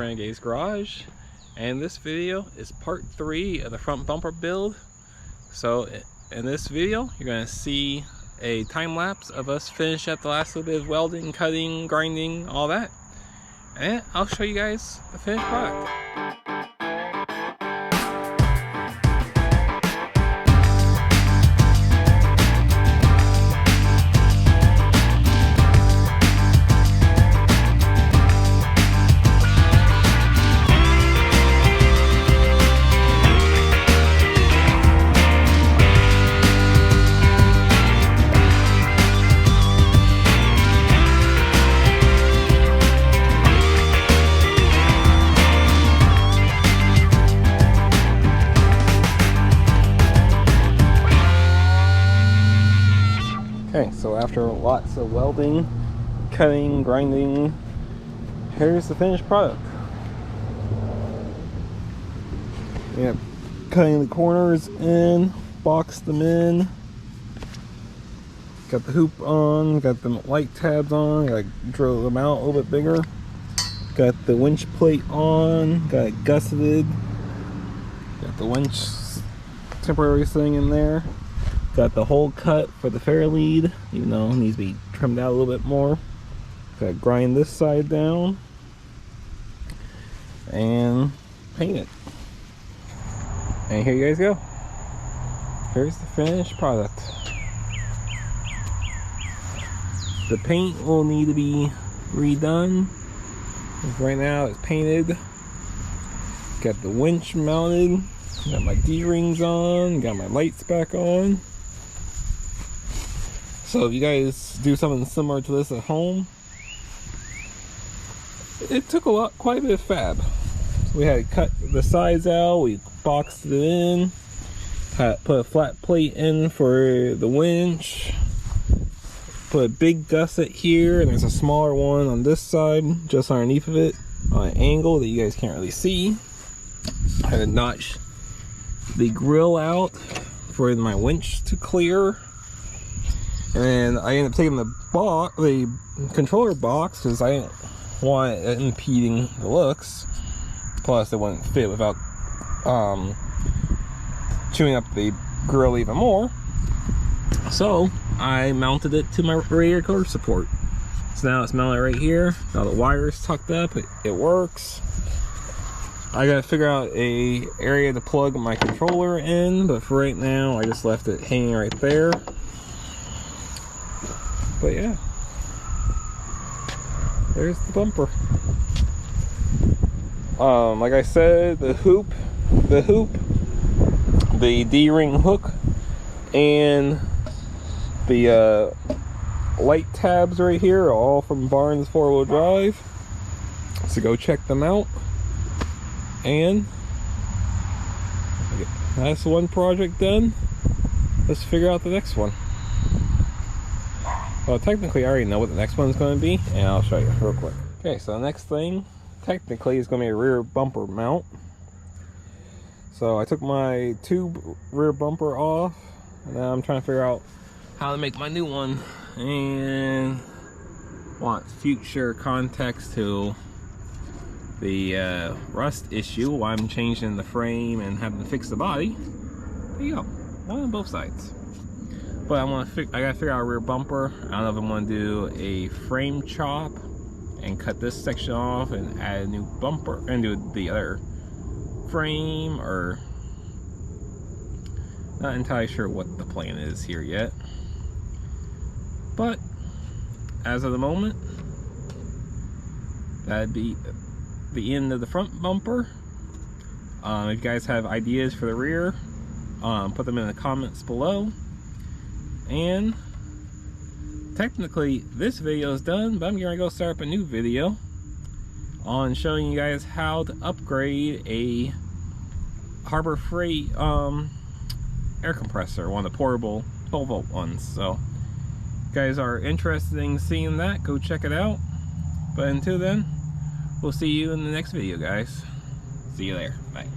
Renegadesgarage, and this video is part 3 of the front bumper build. So in this video you're going to see a time lapse of us finish up the last little bit of welding, cutting, grinding, all that, and I'll show you guys the finished product. Okay, so after lots of welding, cutting, grinding, here's the finished product. Yeah, cutting the corners in, boxed them in, got the hoop on, got the light tabs on, got to drill them out a little bit bigger, got the winch plate on, got it gusseted, got the winch temporary thing in there. Got the hole cut for the fair lead, even though it needs to be trimmed out a little bit more. Got to grind this side down and paint it. And here you guys go. Here's the finished product. The paint will need to be redone. Right now it's painted. Got the winch mounted. Got my D-rings on. Got my lights back on. So if you guys do something similar to this at home, it took quite a bit of fab. So we had to cut the sides out, we boxed it in, put a flat plate in for the winch, put a big gusset here, and there's a smaller one on this side, just underneath of it, on an angle that you guys can't really see. I had to notch the grill out for my winch to clear. And I ended up taking the controller box because I didn't want it impeding the looks. Plus, it wouldn't fit without chewing up the grill even more. So I mounted it to my radiator core support. So now it's mounted right here. Now the wire's tucked up. It works. I gotta figure out a area to plug my controller in, but for right now, I just left it hanging right there. But yeah, there's the bumper. Like I said, the hoop, the D-ring hook, and the light tabs right here are all from Barnes 4-wheel drive. So go check them out. And that's one project done. Let's figure out the next one. Well, technically I already know what the next one's going to be, and I'll show you real quick. Okay, so the next thing technically is going to be a rear bumper mount. So I took my tube rear bumper off, and now I'm trying to figure out how to make my new one, and want future context to the rust issue while I'm changing the frame and having to fix the body. There you go, one on both sides. But I gotta figure out a rear bumper. I don't know if I want to do a frame chop and cut this section off and add a new bumper and do the other frame, or not entirely sure what the plan is here yet. But as of the moment, that'd be the end of the front bumper. If you guys have ideas for the rear, put them in the comments below. And technically this video is done, but I'm gonna go start up a new video on showing you guys how to upgrade a Harbor Freight air compressor, one of the portable 12-volt ones. So if you guys are interested in seeing that, go check it out. But until then, we'll see you in the next video, guys. See you there. Bye.